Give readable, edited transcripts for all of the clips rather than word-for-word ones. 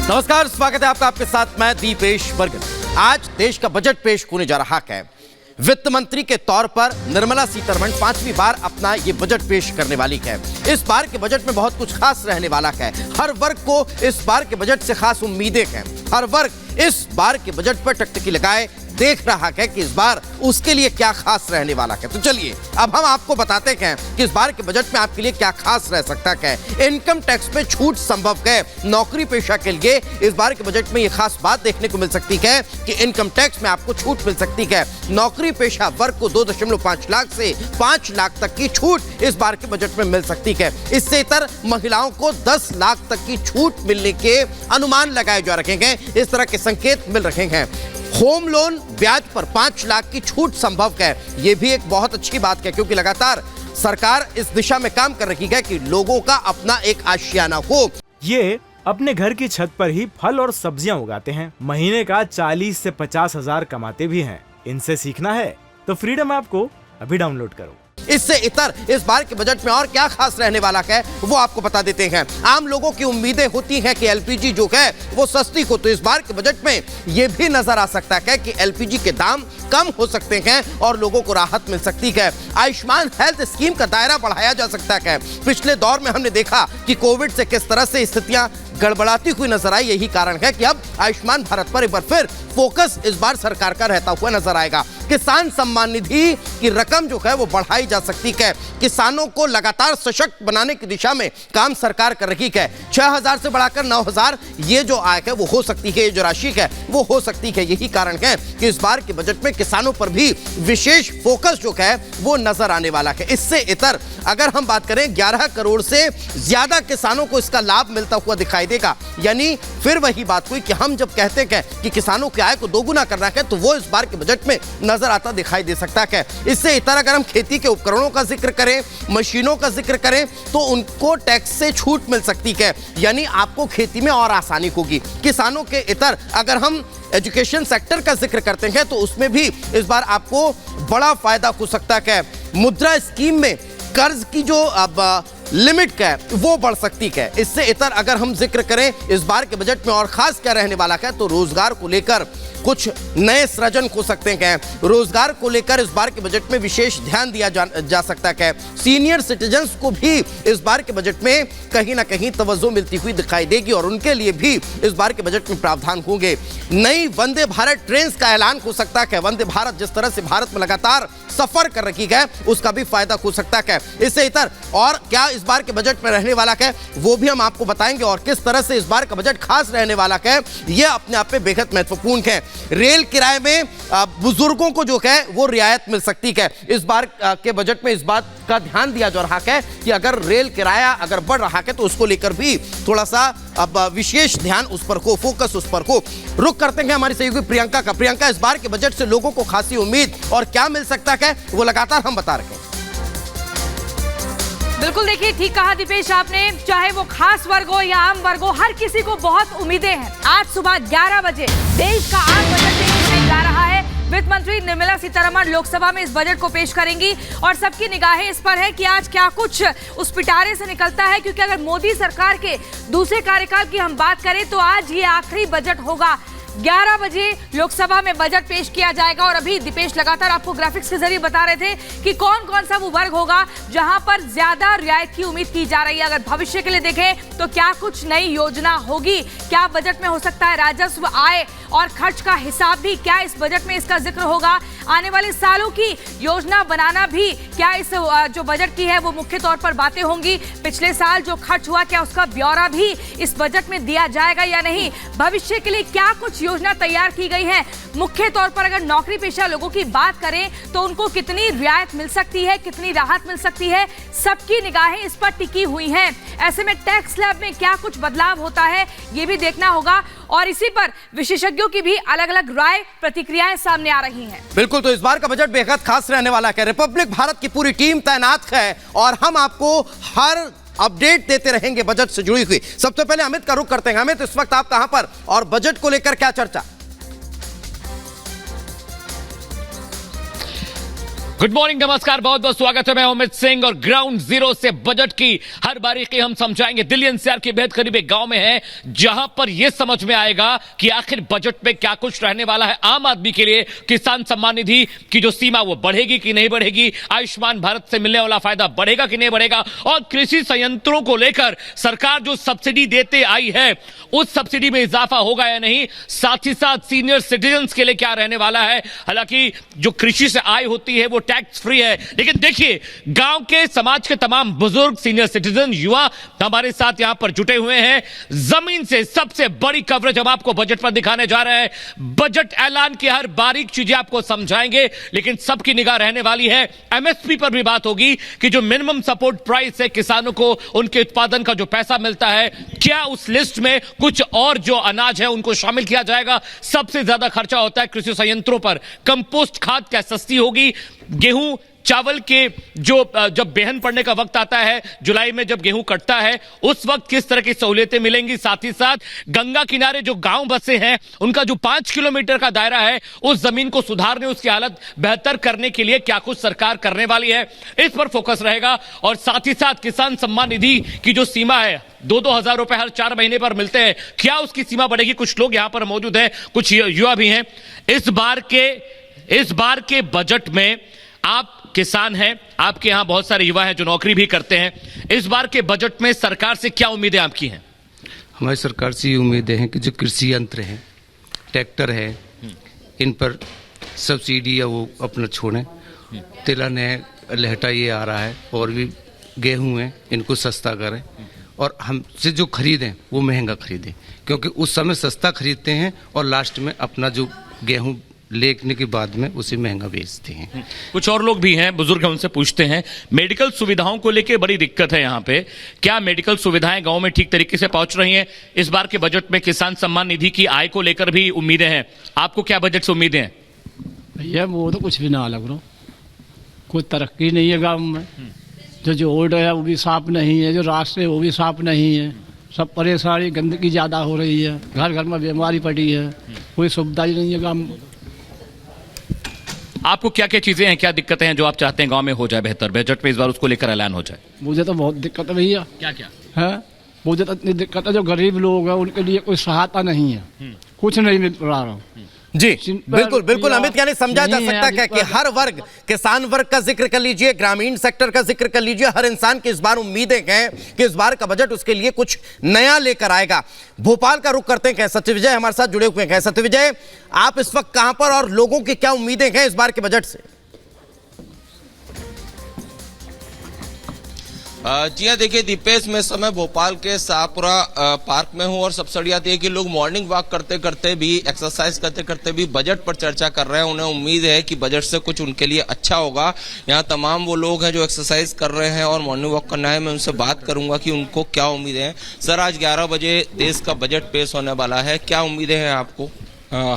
नमस्कार, स्वागत है आपका, आपके साथ मैं दीपेश बर्गन। आज देश का बजट पेश होने जा रहा है। वित्त मंत्री के तौर पर निर्मला सीतारमण 5वीं बार अपना ये बजट पेश करने वाली है। इस बार के बजट में बहुत कुछ खास रहने वाला है। हर वर्ग को इस बार के बजट से खास उम्मीदें हैं। हर वर्ग इस बार के बजट पर टकटकी लगाए देख रहा है कि इस बार उसके लिए क्या खास रहने वाला है। तो चलिए अब हम आपको बताते हैं कि इस बार के बजट में आपके लिए क्या खास रह सकता है। इनकम टैक्स में छूट संभव है। नौकरी पेशा के लिए इस बार के बजट में ये खास बात देखने को मिल सकती है कि इनकम टैक्स में आपको छूट मिल सकती है। नौकरी पेशा वर्ग को 2.5 लाख से 5 लाख तक की छूट इस बार के बजट में मिल सकती है। इससे इतर महिलाओं को 10 लाख तक की छूट मिलने के अनुमान लगाए जा रहे हैं। इस तरह के संकेत मिल रहे हैं। होम लोन ब्याज पर 5 लाख की छूट संभव है। यह भी एक बहुत अच्छी बात है, क्योंकि लगातार सरकार इस दिशा में काम कर रही है कि लोगों का अपना एक आशियाना हो। ये अपने घर की छत पर ही फल और सब्जियां उगाते हैं। महीने का 40 से 50 हजार कमाते भी हैं। इनसे सीखना है तो फ्रीडम ऐप को अभी डाउनलोड करो। इससे इतर इस बार के बजट में और क्या खास रहने वाला है वो आपको बता देते हैं। आम लोगों की उम्मीदें होती हैं कि एलपीजी जो है वो सस्ती हो, तो इस बार के बजट में ये भी नजर आ सकता है कि एलपीजी के दाम कम हो सकते हैं और लोगों को राहत मिल सकती है। आयुष्मान हेल्थ स्कीम का दायरा बढ़ाया जा सकता है। पिछले दौर में हमने देखा कि कोविड से किस तरह से स्थितियां गड़बड़ाती हुई नजर आई। यही कारण है कि अब आयुष्मान भारत पर एक बार फिर फोकस इस बार सरकार का रहता हुआ नजर आएगा। किसान सम्मान निधि की रकम जो है वो बढ़ाई जा सकती है। किसानों को लगातार सशक्त बनाने की दिशा में काम सरकार कर रही है। 6,000 से बढ़ाकर 9,000 ये जो आय है वो हो सकती है, ये जो राशि है वो हो सकती है। यही कारण है कि इस बार के बजट में किसानों पर भी विशेष फोकस जो है वो नजर आने वाला है। इससे इतर अगर हम बात करें 11 करोड़ से ज्यादा किसानों को इसका लाभ मिलता हुआ दिखाई देगा। यानी फिर वही बात हुई कि हम जब कहते हैं कि किसानों की आय को दोगुना करना है तो वो इस बार के बजट में नजर आता दिखाई दे सकता है। इससे इतर अगर हम खेती के उपकरणों का जिक्र करें, मशीनों का जिक्र करें, तो उनको टैक्स से छूट मिल सकती है। यानी आपको खेती में और आसानी होगी। किसानों के इतर अगर हम एजुकेशन सेक्टर का जिक्र करते हैं तो उसमें भी इस बार आपको बड़ा फायदा हो सकता है। मुद्रा स्कीम में कर्ज की जो अब लिमिट है वो बढ़ सकती है। इससे इतर अगर हम जिक्र करें इस बार के बजट में और खास क्या रहने वाला है तो रोजगार को लेकर कुछ नए सृजन हो सकते हैं। रोजगार को लेकर इस बार के बजट में विशेष ध्यान दिया जा सकता है। सीनियर सिटीजन्स को भी इस बार के बजट में कहीं ना कहीं तवज्जो मिलती हुई दिखाई देगी और उनके लिए भी इस बार के बजट में प्रावधान होंगे। नई वंदे भारत ट्रेन का ऐलान हो सकता है। वंदे भारत जिस तरह से भारत में लगातार सफर कर रही है उसका भी फायदा हो सकता है। इससे इतर और क्या इस बार के बजट में रहने वाला है वो भी हम आपको बताएंगे और किस तरह से इस बार का बजट खास रहने वाला है यह अपने आप में बेहद महत्वपूर्ण है। रेल किराए में बुजुर्गों को जो है वो रियायत मिल सकती है। इस बार के बजट में इस बात का ध्यान दिया जा रहा है कि अगर रेल किराया अगर बढ़ रहा है तो उसको लेकर भी थोड़ा सा अब विशेष ध्यान उस पर हो, फोकस उस पर हो। रुक करते हैं हमारी सहयोगी प्रियंका का। प्रियंका, इस बार के बजट से लोगों को खासी उम्मीद और क्या मिल सकता है वो लगातार हम बता रहे हैं। बिल्कुल, देखिए ठीक कहा दीपेश आपने। चाहे वो खास वर्ग हो या आम वर्ग हो, हर किसी को बहुत उम्मीदें हैं। आज सुबह 11 बजे देश का आम बजट पेश होने जा रहा है। वित्त मंत्री निर्मला सीतारमण लोकसभा में इस बजट को पेश करेंगी और सबकी निगाहें इस पर है कि आज क्या कुछ उस पिटारे से निकलता है, क्योंकि अगर मोदी सरकार के दूसरे कार्यकाल की हम बात करें तो आज ये आखिरी बजट होगा। 11 बजे लोकसभा में बजट पेश किया जाएगा और अभी दीपेश लगातार आपको ग्राफिक्स के जरिए बता रहे थे कि कौन कौन सा वो वर्ग होगा जहां पर ज्यादा रियायत की उम्मीद की जा रही है। अगर भविष्य के लिए देखें तो क्या कुछ नई योजना होगी, क्या बजट में हो सकता है राजस्व, आय और खर्च का हिसाब भी, क्या इस बजट में इसका जिक्र होगा। आने वाले सालों की योजना बनाना भी क्या इस जो बजट की है वो मुख्य तौर पर बातें होंगी। पिछले साल जो खर्च हुआ क्या उसका ब्यौरा भी इस बजट में दिया जाएगा या नहीं। भविष्य के लिए क्या कुछ योजना तैयार की गई है। मुख्य तौर पर अगर नौकरी पेशा लोगों की बात करें तो उनको कितनी रियायत मिल सकती है, कितनी राहत मिल सकती है, सबकी निगाहें इस पर टिकी हुई हैं। ऐसे में टैक्स स्लैब में क्या कुछ बदलाव होता है ये भी देखना होगा और इसी पर विशेषज्ञों की भी अलग अलग राय प्रतिक्रियाएं सामने आ रही हैं। बिल्कुल, तो इस बार का बजट बेहद खास रहने वाला है। रिपब्लिक भारत की पूरी टीम तैनात है और हम आपको हर अपडेट देते रहेंगे बजट से जुड़ी हुई। सबसे पहले अमित का रुख करते हैं। अमित, इस वक्त आप कहां पर और बजट को लेकर क्या चर्चा? गुड मॉर्निंग, नमस्कार, बहुत बहुत स्वागत है। मैं अमित सिंह और ग्राउंड जीरो से बजट की हर बारीकी हम समझाएंगे। दिल्ली एनसीआर के बेहद करीब एक गांव में है जहां पर यह समझ में आएगा कि आखिर बजट में क्या कुछ रहने वाला है। आम आदमी के लिए किसान सम्मान निधि की जो सीमा वो बढ़ेगी कि नहीं बढ़ेगी, आयुष्मान भारत से मिलने वाला फायदा बढ़ेगा कि नहीं बढ़ेगा, और कृषि संयंत्रों को लेकर सरकार जो सब्सिडी देते आई है उस सब्सिडी में इजाफा होगा या नहीं, साथ ही साथ सीनियर सिटीजन के लिए क्या रहने वाला है। हालांकि जो कृषि से आय होती है वो टैक्स फ्री है, लेकिन देखिए गांव के समाज के तमाम बुजुर्ग, सीनियर सिटीजन, युवा हमारे साथ यहां पर जुटे हुए हैं। जमीन से सबसे बड़ी कवरेज हम आपको बजट पर दिखाने जा रहे हैं। बजट ऐलान की हर बारीक चीजें आपको समझाएंगे, लेकिन सबकी निगाह रहने वाली है एमएसपी पर भी बात होगी कि जो मिनिमम सपोर्ट प्राइस है, किसानों को उनके उत्पादन का जो पैसा मिलता है, क्या उस लिस्ट में कुछ और जो अनाज है उनको शामिल किया जाएगा। सबसे ज्यादा खर्चा होता है कृषि संयंत्रों पर। कंपोस्ट खाद क्या सस्ती होगी, गेहूं चावल के जो जब बेहन पड़ने का वक्त आता है, जुलाई में जब गेहूं कटता है, उस वक्त किस तरह की सहूलियतें मिलेंगी। साथ ही साथ गंगा किनारे जो गांव बसे हैं उनका जो 5 किलोमीटर का दायरा है, उस जमीन को सुधारने, उसकी हालत बेहतर करने के लिए क्या कुछ सरकार करने वाली है, इस पर फोकस रहेगा। और साथ ही साथ किसान सम्मान निधि की जो सीमा है, 2-2 हजार रुपए हर 4 महीने पर मिलते हैं, क्या उसकी सीमा बढ़ेगी। कुछ लोग यहां पर मौजूद हैं, कुछ युवा भी हैं। इस बार के बजट में आप किसान हैं, आपके यहां बहुत सारे युवा हैं जो नौकरी भी करते हैं। इस बार के बजट में सरकार से क्या उम्मीदें आपकी हैं? हमारी सरकार से ये उम्मीदें हैं कि जो कृषि यंत्र हैं, ट्रैक्टर है, इन पर सब्सिडी या वो अपना छोड़ें। तिलहन है, लहटा ये आ रहा है, और भी गेहूं है, इनको सस्ता करें। और हमसे जो खरीदें वो महंगा खरीदें, क्योंकि उस समय सस्ता खरीदते हैं और लास्ट में अपना जो गेहूं लेने के बाद में उसे महंगा बेचते हैं। कुछ और लोग भी हैं, बुजुर्ग हैं, उनसे पूछते हैं। मेडिकल सुविधाओं को लेकर बड़ी दिक्कत है यहाँ पे, क्या मेडिकल सुविधाएं गांव में ठीक तरीके से पहुंच रही हैं? इस बार के बजट में किसान सम्मान निधि की आय को लेकर भी उम्मीदें हैं। आपको क्या बजट से उम्मीदें हैं? भैया वो तो कुछ भी ना लग रहा, कोई तरक्की नहीं है गाँव में। जो रोड है वो भी साफ नहीं है, जो रास्ते वो भी साफ नहीं है, सब परेशानी, गंदगी ज़्यादा हो रही है, घर घर में बीमारी पड़ी है, कोई सुविधा ही नहीं है गाँव में। आपको क्या क्या चीजें हैं, क्या दिक्कतें हैं जो आप चाहते हैं गांव में हो जाए बेहतर, बजट में इस बार उसको लेकर ऐलान हो जाए? मुझे तो बहुत दिक्कत है भैया। क्या क्या है? मुझे तो इतनी दिक्कत है, जो गरीब लोग हैं उनके लिए कोई सहायता नहीं है, कुछ नहीं मिल रहा। जी बिल्कुल बिल्कुल अमित, यानी समझा जा सकता है कि हर वर्ग, किसान वर्ग का जिक्र कर लीजिए, ग्रामीण सेक्टर का जिक्र कर लीजिए, हर इंसान की इस बार उम्मीदें हैं कि इस बार का बजट उसके लिए कुछ नया लेकर आएगा। भोपाल का रुख करते हैं, सत्यविजय हमारे साथ जुड़े हुए हैं। सत्यविजय, आप इस वक्त कहां पर और लोगों की क्या उम्मीदें हैं इस बार के बजट से? जी हाँ, देखिए दीपेश, मैं इस समय भोपाल के शाहपुरा पार्क में हूँ और सबसे बड़ी बात यह कि लोग मॉर्निंग वॉक करते करते भी, एक्सरसाइज करते करते भी बजट पर चर्चा कर रहे हैं। उन्हें उम्मीद है कि बजट से कुछ उनके लिए अच्छा होगा। यहाँ तमाम वो लोग हैं जो एक्सरसाइज कर रहे हैं और मॉर्निंग वॉक करना है। मैं उनसे बात करूंगा कि उनको क्या उम्मीदें हैं। सर, आज 11 बजे देश का बजट पेश होने वाला है, क्या उम्मीदें हैं आपको?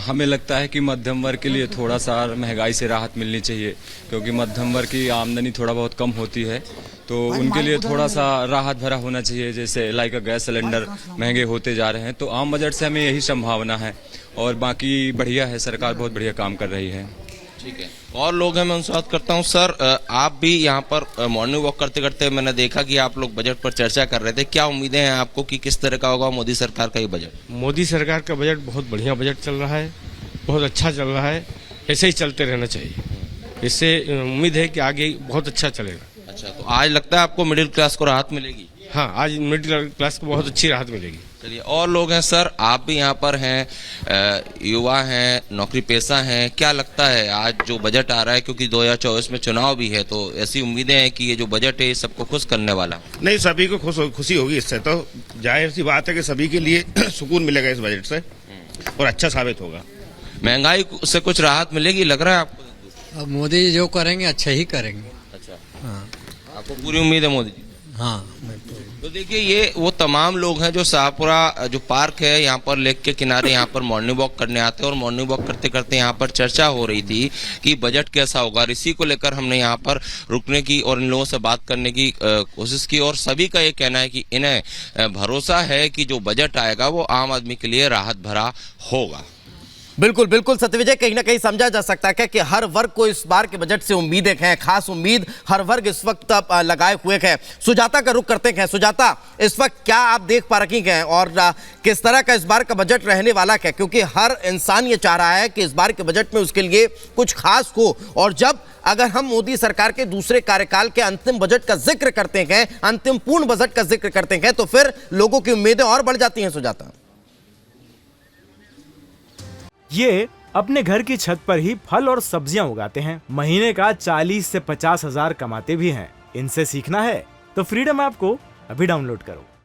हमें लगता है कि मध्यम वर्ग के लिए थोड़ा सा महंगाई से राहत मिलनी चाहिए, क्योंकि मध्यम वर्ग की आमदनी थोड़ा बहुत कम होती है, तो उनके लिए थोड़ा सा राहत भरा होना चाहिए। जैसे लाइक गैस सिलेंडर महंगे होते जा रहे हैं, तो आम बजट से हमें यही संभावना है। और बाकी बढ़िया है, सरकार बहुत बढ़िया काम कर रही है। ठीक है, और लोग हैं, मैं उनसे बात करता हूँ। सर, आप भी यहाँ पर मॉर्निंग वॉक करते करते मैंने देखा कि आप लोग बजट पर चर्चा कर रहे थे। क्या उम्मीदें हैं आपको कि किस तरह का होगा मोदी सरकार का ये बजट? मोदी सरकार का बजट बहुत बढ़िया बजट चल रहा है, बहुत अच्छा चल रहा है, ऐसे ही चलते रहना चाहिए। इससे उम्मीद है कि आगे बहुत अच्छा चलेगा। अच्छा, तो आज लगता है आपको मिडिल क्लास को राहत मिलेगी? हाँ, आज मिडिल क्लास को बहुत अच्छी राहत मिलेगी। चलिए, और लोग हैं। सर, आप भी यहाँ पर हैं, युवा हैं, नौकरी पेशा हैं, क्या लगता है आज जो बजट आ रहा है, क्योंकि 2024 में चुनाव भी है, तो ऐसी उम्मीदें हैं कि ये जो बजट है ये सबको खुश करने वाला? नहीं, सभी को खुशी होगी इससे, तो जाहिर सी बात है कि सभी के लिए सुकून मिलेगा इस बजट से और अच्छा साबित होगा। महंगाई से कुछ राहत मिलेगी लग रहा है आपको? अब मोदी जी जो करेंगे अच्छा ही करेंगे। अच्छा, हाँ, आपको पूरी उम्मीद है मोदी जी? हाँ। तो देखिए, ये वो तमाम लोग हैं जो शाहपुरा जो पार्क है यहाँ पर, लेक के किनारे यहाँ पर मॉर्निंग वॉक करने आते हैं, और मॉर्निंग वॉक करते करते यहाँ पर चर्चा हो रही थी कि बजट कैसा होगा। इसी को लेकर हमने यहाँ पर रुकने की और इन लोगों से बात करने की कोशिश की, और सभी का ये कहना है कि इन्हें भरोसा है कि जो बजट आएगा वो आम आदमी के लिए राहत भरा होगा। बिल्कुल बिल्कुल सत्यविजय, कहीं ना कहीं समझा जा सकता है कि हर वर्ग को इस बार के बजट से उम्मीदें हैं, खास उम्मीद हर वर्ग इस वक्त लगाए हुए है। सुजाता का रुख करते हैं। सुजाता, इस वक्त क्या आप देख पा रही हैं और किस तरह का इस बार का बजट रहने वाला है? क्योंकि हर इंसान ये चाह रहा है कि इस बार के बजट में उसके लिए कुछ खास हो, और जब अगर हम मोदी सरकार के दूसरे कार्यकाल के अंतिम बजट का जिक्र करते हैं, अंतिम पूर्ण बजट का जिक्र करते हैं, तो फिर लोगों की उम्मीदें और बढ़ जाती हैं। सुजाता, ये अपने घर की छत पर ही फल और सब्जियां उगाते हैं, महीने का 40 से 50 हजार कमाते भी हैं। इनसे सीखना है तो फ्रीडम ऐप को अभी डाउनलोड करो।